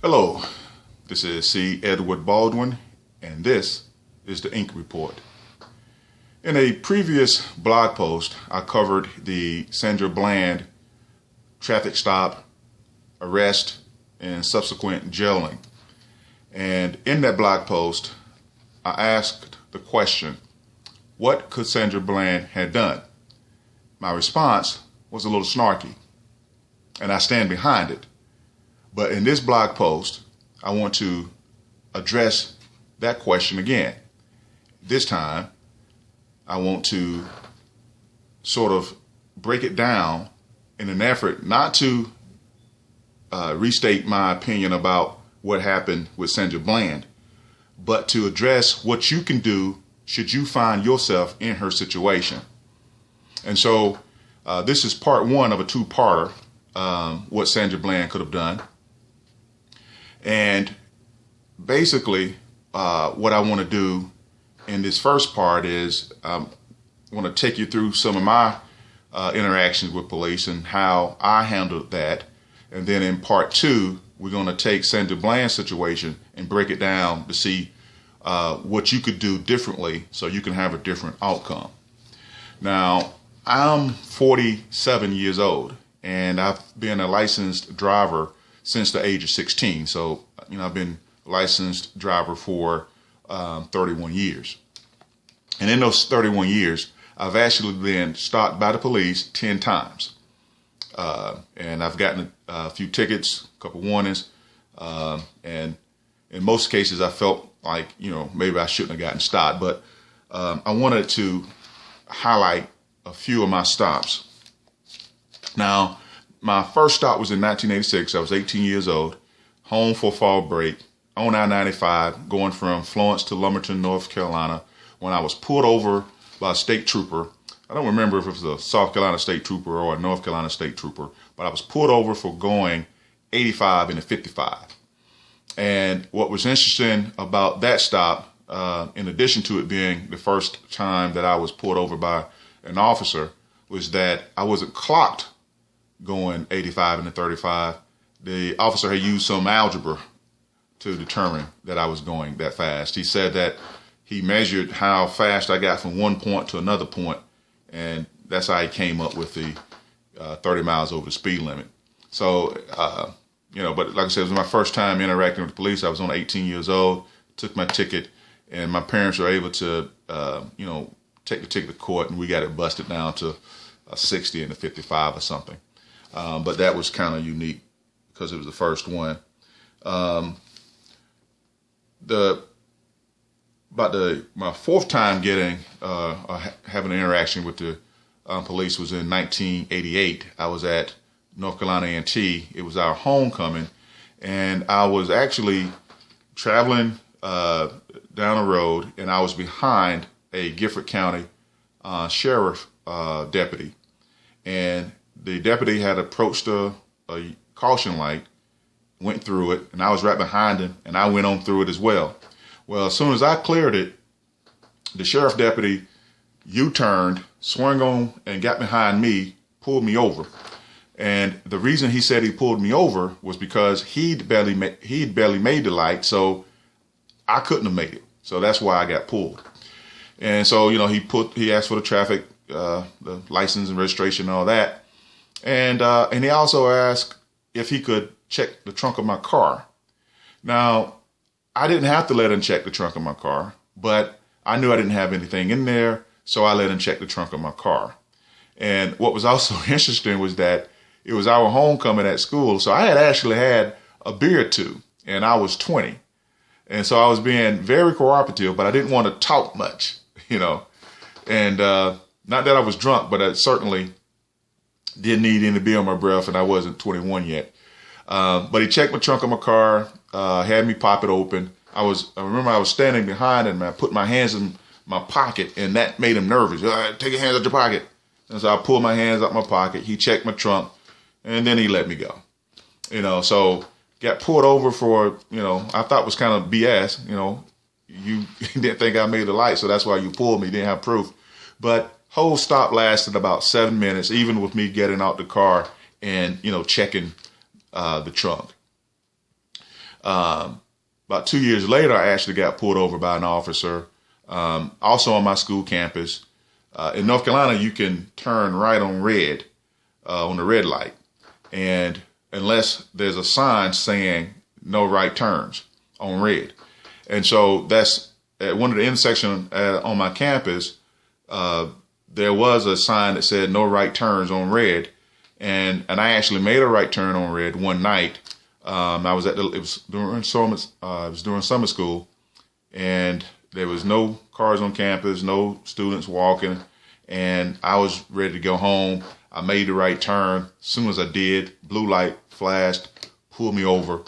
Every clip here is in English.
Hello, this is C. Edward Baldwin, and this is the Ink Report. In a previous blog post, I covered the Sandra Bland traffic stop, arrest, and subsequent jailing. And in that blog post, I asked the question, what could Sandra Bland have done? My response was a little snarky, and I stand behind it. But in this blog post, I want to address that question again. This time, I want to sort of break it down in an effort not to restate my opinion about what happened with Sandra Bland, but to address what you can do should you find yourself in her situation. And so this is part one of a two-parter, what Sandra Bland could have done. And basically, what I want to do in this first part is I want to take you through some of my interactions with police and how I handled that. And then in part two, we're going to take Sandra Bland's situation and break it down to see what you could do differently so you can have a different outcome. Now, I'm 47 years old, and I've been a licensed driver since the age of 16. So, I've been a licensed driver for 31 years. And in those 31 years, I've actually been stopped by the police 10 times. And I've gotten a few tickets, a couple warnings. And in most cases, I felt like, maybe I shouldn't have gotten stopped. But I wanted to highlight a few of my stops. Now, my first stop was in 1986. I was 18 years old, home for fall break on I-95, going from Florence to Lumberton, North Carolina, when I was pulled over by a state trooper. I don't remember if it was a South Carolina state trooper or a North Carolina state trooper, but I was pulled over for going 85 into 55. And what was interesting about that stop, in addition to it being the first time that I was pulled over by an officer, was that I wasn't clocked going 85 into 35. The officer had used some algebra to determine that I was going that fast. He said that he measured how fast I got from one point to another point, and that's how he came up with the 30 miles over the speed limit. So, but like I said, it was my first time interacting with the police. I was only 18 years old, took my ticket, and my parents were able to, take the ticket to court, and we got it busted down to 60 and a 55 or something. But that was kind of unique because it was the first one. My fourth time having an interaction with the police was in 1988. I was at North Carolina A&T. It was our homecoming, and I was actually traveling down the road, and I was behind a Gifford County sheriff deputy, and the deputy had approached a caution light, went through it, and I was right behind him, and I went on through it as well. Well, as soon as I cleared it, the sheriff deputy U-turned, swung on, and got behind me, pulled me over. And the reason he said he pulled me over was because he'd barely made the light, so I couldn't have made it. So that's why I got pulled. And so, he asked for the traffic, the license and registration and all that. And he also asked if he could check the trunk of my car. Now, I didn't have to let him check the trunk of my car, but I knew I didn't have anything in there, so I let him check the trunk of my car. And what was also interesting was that it was our homecoming at school, so I had actually had a beer or two, and I was 20. And so I was being very cooperative, but I didn't want to talk much, And not that I was drunk, but I certainly didn't need any beer on my breath, and I wasn't 21 yet. But he checked my trunk of my car, had me pop it open. I remember I was standing behind him, and I put my hands in my pocket, and that made him nervous. Take your hands out your pocket. And so I pulled my hands out my pocket. He checked my trunk, and then he let me go. So got pulled over for, I thought it was kind of BS. You didn't think I made the light, so that's why you pulled me. Didn't have proof. But whole stop lasted about 7 minutes, even with me getting out the car and, checking the trunk. About 2 years later, I actually got pulled over by an officer, also on my school campus. In North Carolina, you can turn right on red, on the red light, and unless there's a sign saying no right turns on red. And so that's at one of the intersections on my campus. There was a sign that said no right turns on red. And I actually made a right turn on red one night. I was it was during summer school, and there was no cars on campus, no students walking, and I was ready to go home. I made the right turn. As soon as I did, blue light flashed, pulled me over.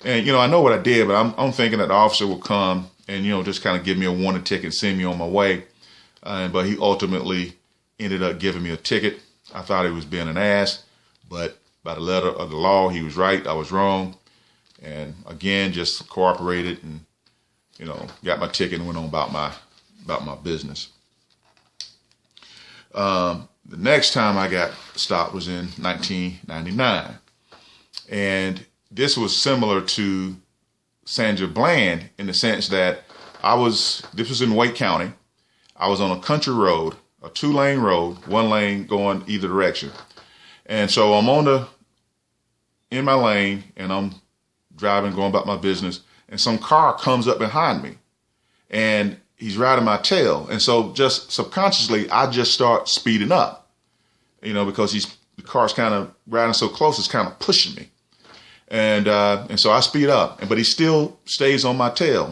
And, I know what I did, but I'm thinking that the officer will come and, just kind of give me a warning ticket and send me on my way. But he ultimately ended up giving me a ticket. I thought he was being an ass, but by the letter of the law, he was right. I was wrong. And again, just cooperated and, got my ticket and went on about my business. The next time I got stopped was in 1999. And this was similar to Sandra Bland in the sense that this was in Wake County. I was on a country road, a 2-lane road, 1 lane going either direction. And so I'm in my lane, and I'm driving, going about my business, and some car comes up behind me, and he's riding my tail. And so just subconsciously, I just start speeding up, because the car's kind of riding so close, it's kind of pushing me. And so I speed up, but he still stays on my tail,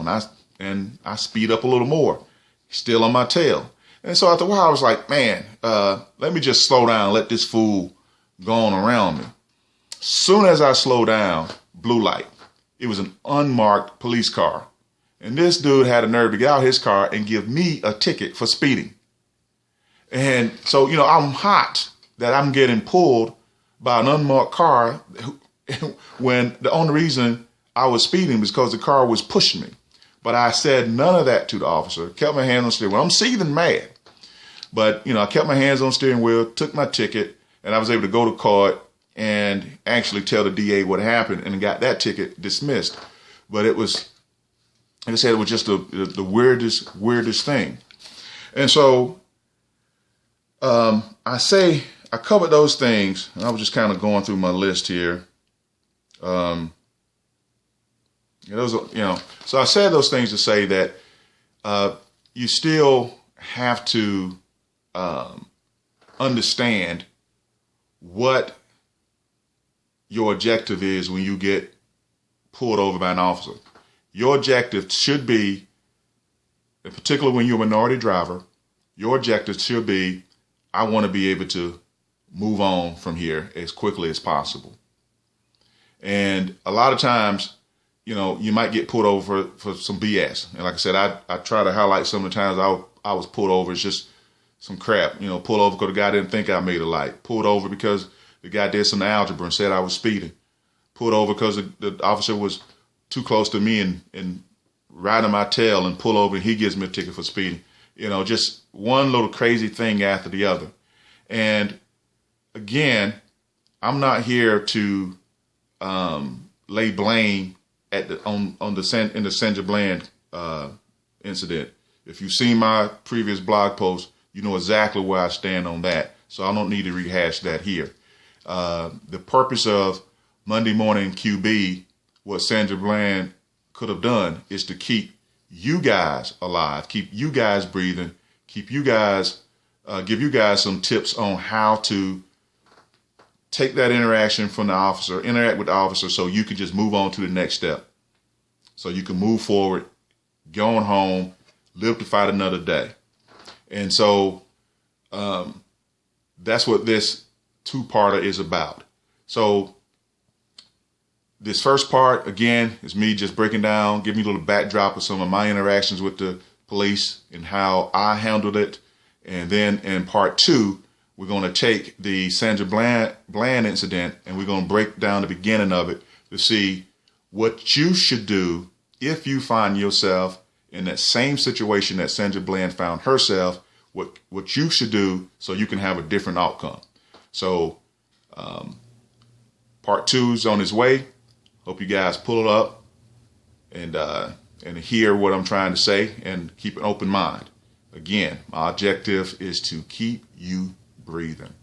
and I speed up a little more. He's still on my tail. And so after a while, I was like, man, let me just slow down, let this fool go on around me. Soon as I slow down, blue light. It was an unmarked police car. And this dude had a nerve to get out his car and give me a ticket for speeding. And so, I'm hot that I'm getting pulled by an unmarked car when the only reason I was speeding was because the car was pushing me. But I said none of that to the officer, kept my hands on the steering wheel. I'm seething mad. But, I kept my hands on the steering wheel, took my ticket, and I was able to go to court and actually tell the DA what happened and got that ticket dismissed. But it was, like I said, it was just the weirdest thing. And so I covered those things, and I was just kind of going through my list here. So I said those things to say that you still have to understand what your objective is when you get pulled over by an officer. Your objective should be, in particular when you're a minority driver, your objective should be, I want to be able to move on from here as quickly as possible. And a lot of times, you might get pulled over for some BS. And like I said, I try to highlight some of the times I was pulled over. It's just some crap, pulled over because the guy didn't think I made a light. Pulled over because the guy did some algebra and said I was speeding. Pulled over because the officer was too close to me and riding my tail and pull over, and he gives me a ticket for speeding. Just one little crazy thing after the other. And again, I'm not here to lay blame in the Sandra Bland incident. If you've seen my previous blog post, you know exactly where I stand on that. So I don't need to rehash that here. The purpose of Monday Morning QB, what Sandra Bland could have done, is to keep you guys alive, keep you guys breathing, keep you guys, give you guys some tips on how to take that interaction from the officer, interact with the officer, so you can just move on to the next step. So you can move forward, go on home, live to fight another day. And so that's what this 2-parter is about. So this first part, again, is me just breaking down, giving you a little backdrop of some of my interactions with the police and how I handled it. And then in part 2, we're going to take the Sandra Bland incident and we're going to break down the beginning of it to see what you should do if you find yourself in that same situation that Sandra Bland found herself, what you should do so you can have a different outcome. So part 2 is on its way. Hope you guys pull it up, and hear what I'm trying to say and keep an open mind. Again, my objective is to keep you breathing.